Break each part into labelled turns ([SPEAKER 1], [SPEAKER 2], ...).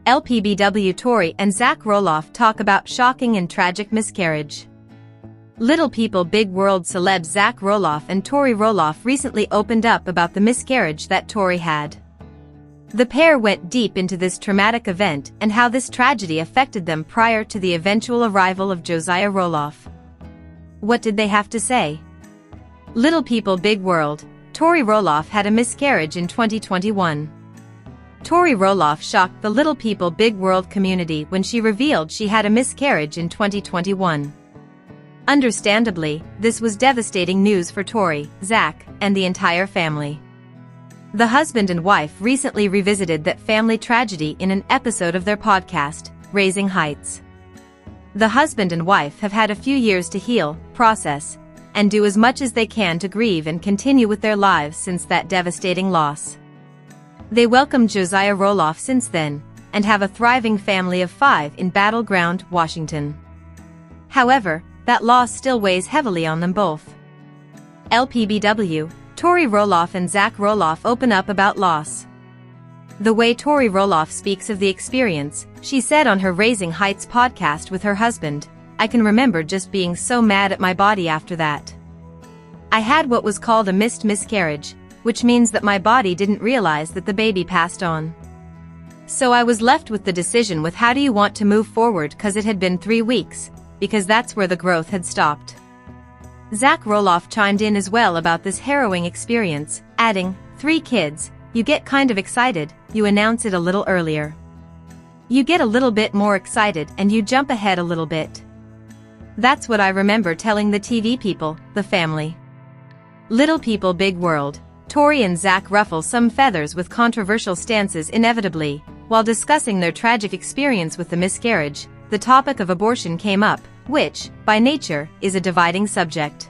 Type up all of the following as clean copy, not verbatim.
[SPEAKER 1] LPBW Tori and Zach Roloff talk about shocking and tragic miscarriage. Little People Big World celebs Zach Roloff and Tori Roloff recently opened up about the miscarriage that Tori had. The pair went deep into this traumatic event and how this tragedy affected them prior to the eventual arrival of Josiah Roloff. What did they have to say? Little People Big World. Tori Roloff had a miscarriage in 2021. Tori Roloff shocked the Little People Big World community when she revealed she had a miscarriage in 2021. Understandably, this was devastating news for Tori, Zach, and the entire family. The husband and wife recently revisited that family tragedy in an episode of their podcast, Raising Heights. The husband and wife have had a few years to heal, process, and do as much as they can to grieve and continue with their lives since that devastating loss. They welcomed Josiah Roloff since then, and have a thriving family of 5 in Battleground, Washington. However, that loss still weighs heavily on them both. LPBW, Tori Roloff and Zach Roloff open up about loss. The way Tori Roloff speaks of the experience, she said on her Raising Heights podcast with her husband, "I can remember just being so mad at my body after that. I had what was called a missed miscarriage, which means that my body didn't realize that the baby passed on. So I was left with the decision with how do you want to move forward, cause it had been 3 weeks, because that's where the growth had stopped." Zach Roloff chimed in as well about this harrowing experience, adding, 3 kids, you get kind of excited, you announce it a little earlier. You get a little bit more excited and you jump ahead a little bit. That's what I remember telling the TV people, the family. Little People Big World. Tori and Zach ruffle some feathers with controversial stances inevitably. While discussing their tragic experience with the miscarriage, the topic of abortion came up, which, by nature, is a dividing subject.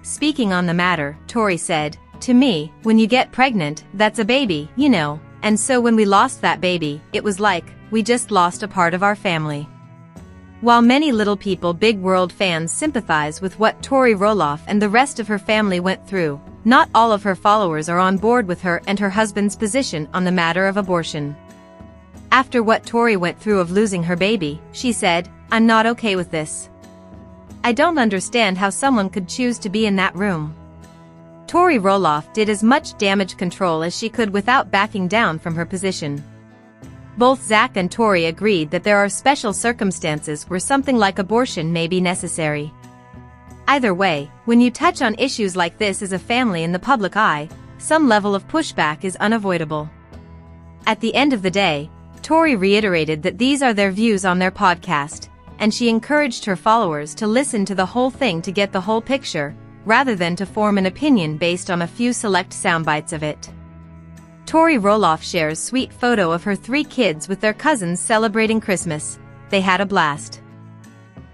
[SPEAKER 1] Speaking on the matter, Tori said, "To me, when you get pregnant, that's a baby, you know, and so when we lost that baby, it was like, we just lost a part of our family." While many Little People Big World fans sympathize with what Tori Roloff and the rest of her family went through, not all of her followers are on board with her and her husband's position on the matter of abortion. After what Tori went through of losing her baby, she said, "I'm not okay with this. I don't understand how someone could choose to be in that room." Tori Roloff did as much damage control as she could without backing down from her position. Both Zach and Tori agreed that there are special circumstances where something like abortion may be necessary. Either way, when you touch on issues like this as a family in the public eye, some level of pushback is unavoidable. At the end of the day, Tori reiterated that these are their views on their podcast, and she encouraged her followers to listen to the whole thing to get the whole picture, rather than to form an opinion based on a few select soundbites of it. Tori Roloff shares sweet photo of her 3 kids with their cousins celebrating Christmas. They had a blast.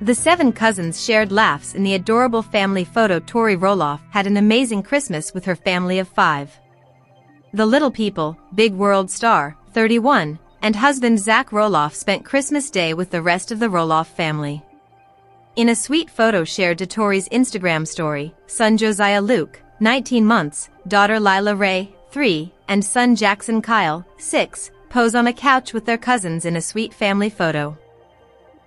[SPEAKER 1] The 7 cousins shared laughs in the adorable family photo. Tori Roloff had an amazing Christmas with her family of 5. The Little People, Big World star, 31, and husband Zach Roloff spent Christmas Day with the rest of the Roloff family. In a sweet photo shared to Tori's Instagram story, son Josiah Luke, 19 months, daughter Lila Ray, 3, and son Jackson Kyle, 6, pose on a couch with their cousins in a sweet family photo.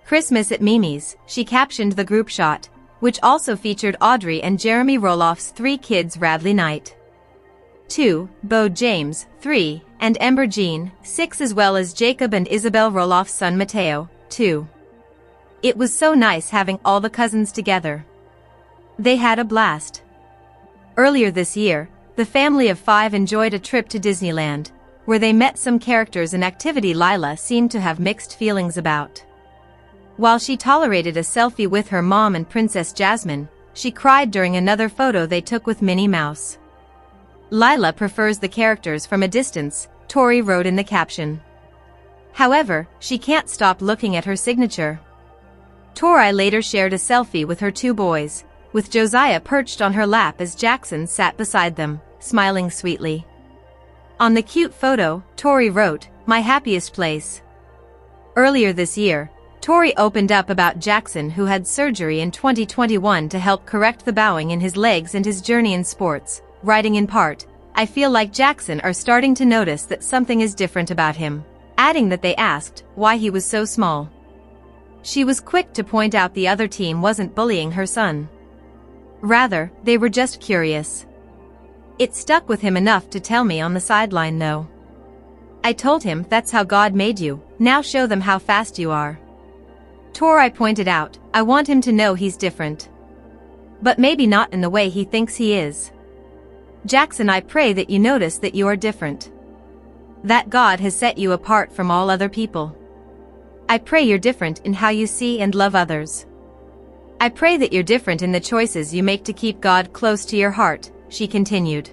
[SPEAKER 1] "Christmas at Mimi's," she captioned the group shot, which also featured Audrey and Jeremy Roloff's 3 kids Radley Knight, 2, Bo James, 3, and Ember Jean, 6, as well as Jacob and Isabel Roloff's son Mateo, 2. It was so nice having all the cousins together. They had a blast. Earlier this year, the family of 5 enjoyed a trip to Disneyland, where they met some characters, an activity Lila seemed to have mixed feelings about. While she tolerated a selfie with her mom and Princess Jasmine, she cried during another photo they took with Minnie Mouse. Lila prefers the characters from a distance, Tori wrote in the caption. However, she can't stop looking at her signature. Tori later shared a selfie with her 2 boys, with Josiah perched on her lap as Jackson sat beside them, smiling sweetly. On the cute photo, Tori wrote, "My happiest place." Earlier this year, Tori opened up about Jackson, who had surgery in 2021 to help correct the bowing in his legs and his journey in sports, writing in part, "I feel like Jackson are starting to notice that something is different about him. adding that they asked why he was so small. She was quick to point out the other team wasn't bullying her son. Rather, they were just curious. It stuck with him enough to tell me on the sideline though. I told him that's how God made you, now show them how fast you are. Tori pointed out, I want him to know he's different. But maybe not in the way he thinks he is. Jackson, I pray that you notice that you are different. That God has set you apart from all other people. I pray you're different in how you see and love others. I pray that you're different in the choices you make to keep God close to your heart, she continued.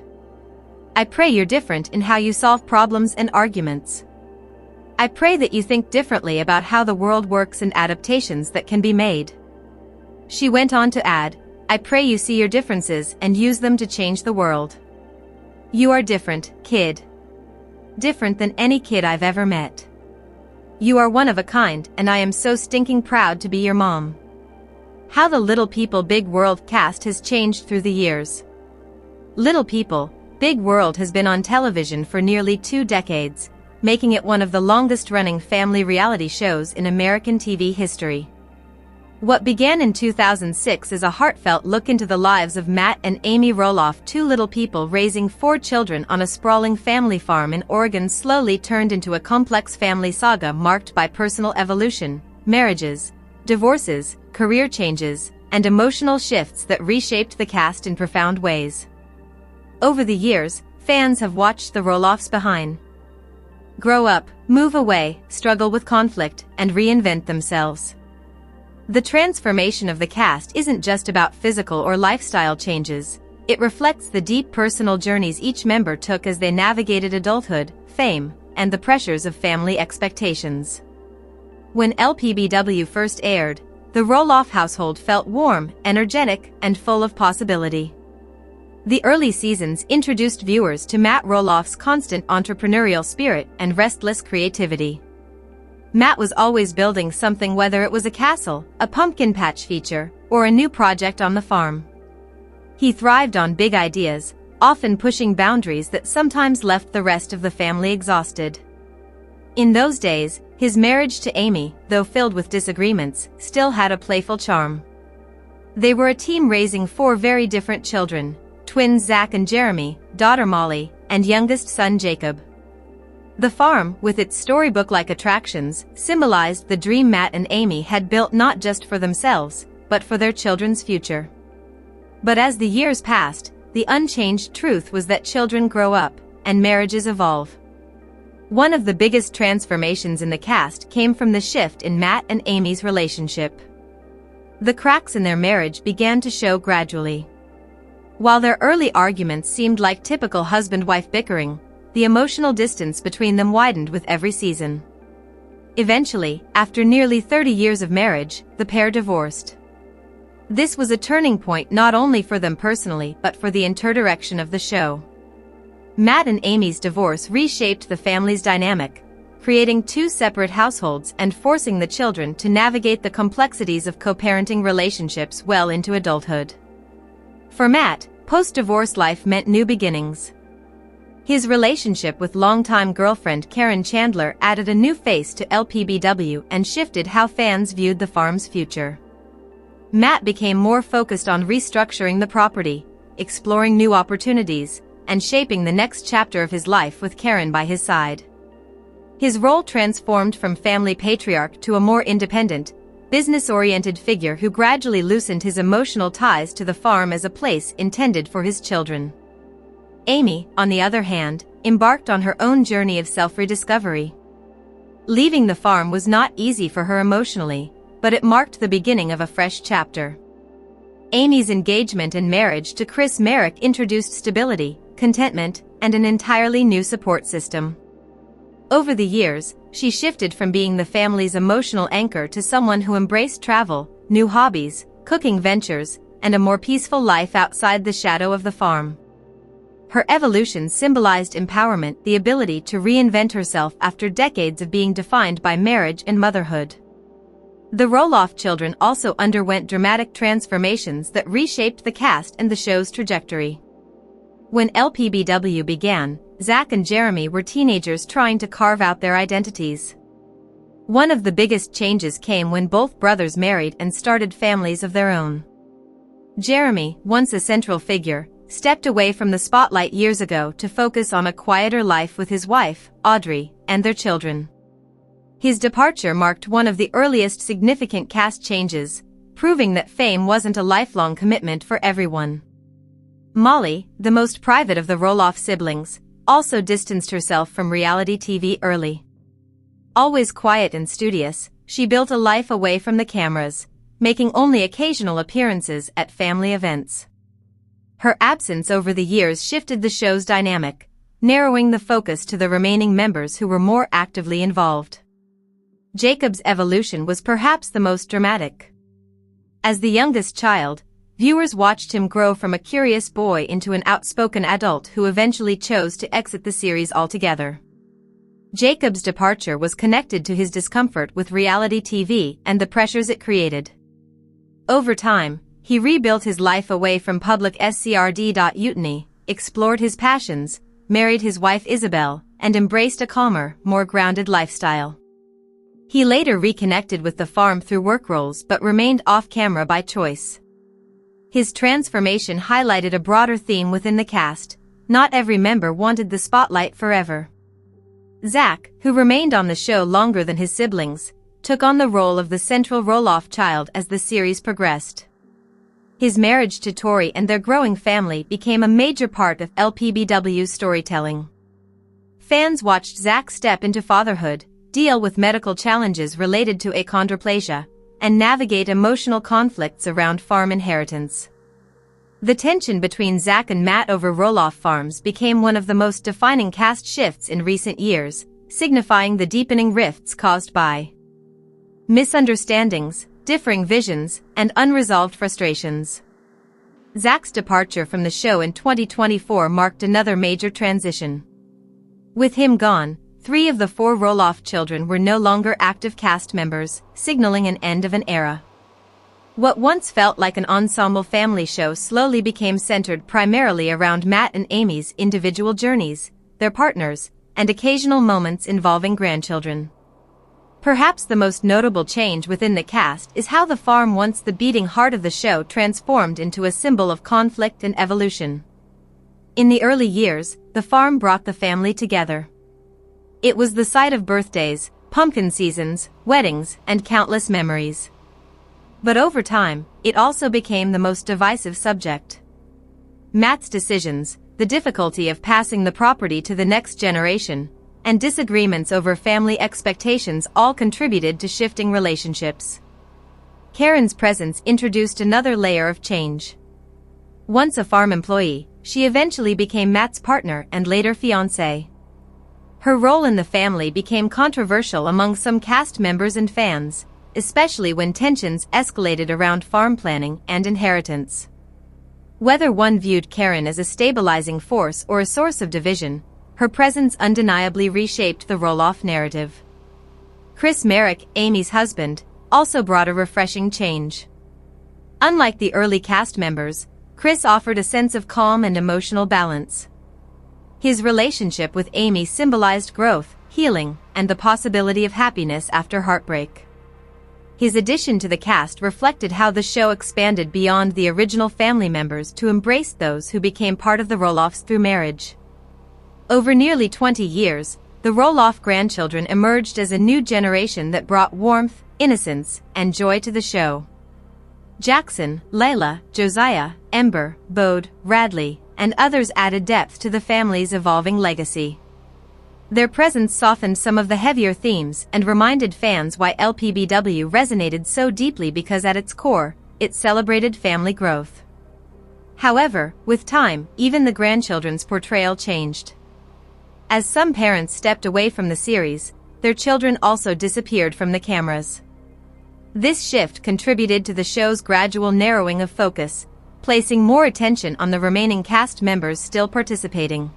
[SPEAKER 1] I pray you're different in how you solve problems and arguments. I pray that you think differently about how the world works and adaptations that can be made. She went on to add, I pray you see your differences and use them to change the world. You are different, kid. Different than any kid I've ever met. You are one of a kind, and I am so stinking proud to be your mom. How the Little People Big World cast has changed through the years. Little People, Big World has been on television for nearly 2 decades, making it one of the longest-running family reality shows in American TV history. What began in 2006 as a heartfelt look into the lives of Matt and Amy Roloff, 2 little people raising 4 children on a sprawling family farm in Oregon, slowly turned into a complex family saga marked by personal evolution, marriages, divorces, career changes, and emotional shifts that reshaped the cast in profound ways. Over the years, fans have watched the Roloffs behind grow up, move away, struggle with conflict, and reinvent themselves. The transformation of the cast isn't just about physical or lifestyle changes, it reflects the deep personal journeys each member took as they navigated adulthood, fame, and the pressures of family expectations. When LPBW first aired, the Roloff household felt warm, energetic, and full of possibility. The early seasons introduced viewers to Matt Roloff's constant entrepreneurial spirit and restless creativity. Matt was always building something, whether it was a castle, a pumpkin patch feature, or a new project on the farm. He thrived on big ideas, often pushing boundaries that sometimes left the rest of the family exhausted. In those days, his marriage to Amy, though filled with disagreements, still had a playful charm. They were a team raising 4 very different children, twins Zach and Jeremy, daughter Molly, and youngest son Jacob. The farm, with its storybook-like attractions, symbolized the dream Matt and Amy had built not just for themselves, but for their children's future. But as the years passed, the unchanged truth was that children grow up, and marriages evolve. One of the biggest transformations in the cast came from the shift in Matt and Amy's relationship. The cracks in their marriage began to show gradually. While their early arguments seemed like typical husband-wife bickering, the emotional distance between them widened with every season. Eventually, after nearly 30 years of marriage, the pair divorced. This was a turning point not only for them personally but for the entire direction of the show. Matt and Amy's divorce reshaped the family's dynamic, creating 2 separate households and forcing the children to navigate the complexities of co-parenting relationships well into adulthood. For Matt, post-divorce life meant new beginnings. His relationship with longtime girlfriend Karen Chandler added a new face to LPBW and shifted how fans viewed the farm's future. Matt became more focused on restructuring the property, exploring new opportunities, and shaping the next chapter of his life with Karen by his side. His role transformed from family patriarch to a more independent, business-oriented figure who gradually loosened his emotional ties to the farm as a place intended for his children. Amy, on the other hand, embarked on her own journey of self-rediscovery. Leaving the farm was not easy for her emotionally, but it marked the beginning of a fresh chapter. Amy's engagement and marriage to Chris Merrick introduced stability, contentment, and an entirely new support system. Over the years, she shifted from being the family's emotional anchor to someone who embraced travel, new hobbies, cooking ventures, and a more peaceful life outside the shadow of the farm. Her evolution symbolized empowerment, the ability to reinvent herself after decades of being defined by marriage and motherhood. The Roloff children also underwent dramatic transformations that reshaped the cast and the show's trajectory. When LPBW began, Zach and Jeremy were teenagers trying to carve out their identities. One of the biggest changes came when both brothers married and started families of their own. Jeremy, once a central figure, stepped away from the spotlight years ago to focus on a quieter life with his wife, Audrey, and their children. His departure marked one of the earliest significant cast changes, proving that fame wasn't a lifelong commitment for everyone. Molly, the most private of the Roloff siblings, also distanced herself from reality TV early. Always quiet and studious, she built a life away from the cameras, making only occasional appearances at family events. Her absence over the years shifted the show's dynamic, narrowing the focus to the remaining members who were more actively involved. Jacob's evolution was perhaps the most dramatic. As the youngest child, viewers watched him grow from a curious boy into an outspoken adult who eventually chose to exit the series altogether. Jacob's departure was connected to his discomfort with reality TV and the pressures it created. Over time, he rebuilt his life away from public scrd. Explored his passions, married his wife Isabel, and embraced a calmer, more grounded lifestyle. He later reconnected with the farm through work roles but remained off-camera by choice. His transformation highlighted a broader theme within the cast: not every member wanted the spotlight forever. Zach, who remained on the show longer than his siblings, took on the role of the central Roloff child as the series progressed. His marriage to Tori and their growing family became a major part of LPBW's storytelling. Fans watched Zach step into fatherhood, deal with medical challenges related to achondroplasia, and navigate emotional conflicts around farm inheritance. The tension between Zach and Matt over Roloff Farms became one of the most defining cast shifts in recent years, signifying the deepening rifts caused by misunderstandings, differing visions, and unresolved frustrations. Zach's departure from the show in 2024 marked another major transition. With him gone, 3 of the 4 Roloff children were no longer active cast members, signaling an end of an era. What once felt like an ensemble family show slowly became centered primarily around Matt and Amy's individual journeys, their partners, and occasional moments involving grandchildren. Perhaps the most notable change within the cast is how the farm, once the beating heart of the show, transformed into a symbol of conflict and evolution. In the early years, the farm brought the family together. It was the site of birthdays, pumpkin seasons, weddings, and countless memories. But over time, it also became the most divisive subject. Matt's decisions, the difficulty of passing the property to the next generation, and disagreements over family expectations all contributed to shifting relationships. Karen's presence introduced another layer of change. Once a farm employee, she eventually became Matt's partner and later fiancée. Her role in the family became controversial among some cast members and fans, especially when tensions escalated around farm planning and inheritance. Whether one viewed Karen as a stabilizing force or a source of division, her presence undeniably reshaped the Roloff narrative. Chris Merrick, Amy's husband, also brought a refreshing change. Unlike the early cast members, Chris offered a sense of calm and emotional balance. His relationship with Amy symbolized growth, healing, and the possibility of happiness after heartbreak. His addition to the cast reflected how the show expanded beyond the original family members to embrace those who became part of the Roloffs through marriage. Over nearly 20 years, the Roloff grandchildren emerged as a new generation that brought warmth, innocence, and joy to the show. Jackson, Layla, Josiah, Ember, Bode, Radley, and others added depth to the family's evolving legacy. Their presence softened some of the heavier themes and reminded fans why LPBW resonated so deeply, because at its core, it celebrated family growth. However, with time, even the grandchildren's portrayal changed. As some parents stepped away from the series, their children also disappeared from the cameras. This shift contributed to the show's gradual narrowing of focus, placing more attention on the remaining cast members still participating.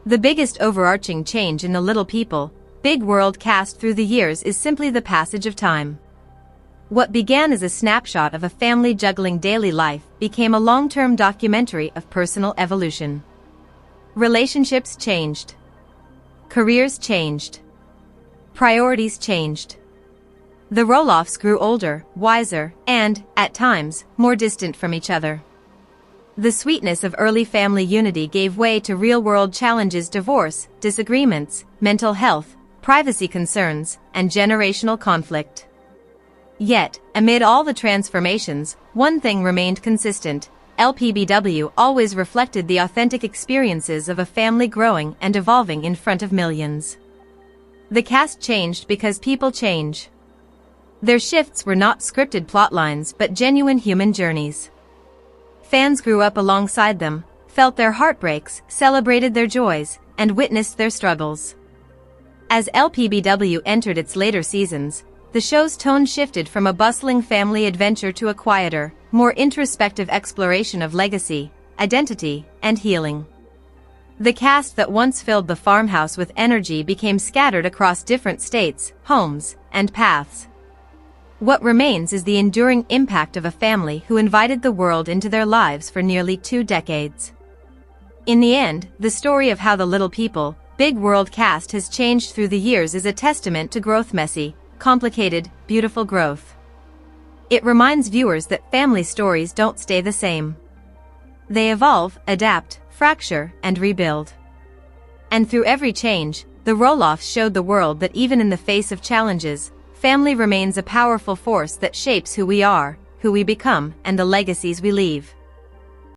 [SPEAKER 1] The biggest overarching change in the Little People, Big World cast through the years is simply the passage of time. What began as a snapshot of a family juggling daily life became a long-term documentary of personal evolution. Relationships changed. Careers changed. Priorities changed. The Roloffs grew older, wiser, and, at times, more distant from each other. The sweetness of early family unity gave way to real-world challenges: divorce, disagreements, mental health, privacy concerns, and generational conflict. Yet, amid all the transformations, one thing remained consistent: LPBW always reflected the authentic experiences of a family growing and evolving in front of millions. The cast changed because people change. Their shifts were not scripted plotlines but genuine human journeys. Fans grew up alongside them, felt their heartbreaks, celebrated their joys, and witnessed their struggles. As LPBW entered its later seasons, the show's tone shifted from a bustling family adventure to a quieter, more introspective exploration of legacy, identity, and healing. The cast that once filled the farmhouse with energy became scattered across different states, homes, and paths. What remains is the enduring impact of a family who invited the world into their lives for nearly 2 decades. In the end, the story of how the Little People, Big World cast has changed through the years is a testament to growth: messy, complicated, beautiful growth. It reminds viewers that family stories don't stay the same. They evolve, adapt, fracture, and rebuild. And through every change, the Roloffs showed the world that even in the face of challenges, family remains a powerful force that shapes who we are, who we become, and the legacies we leave.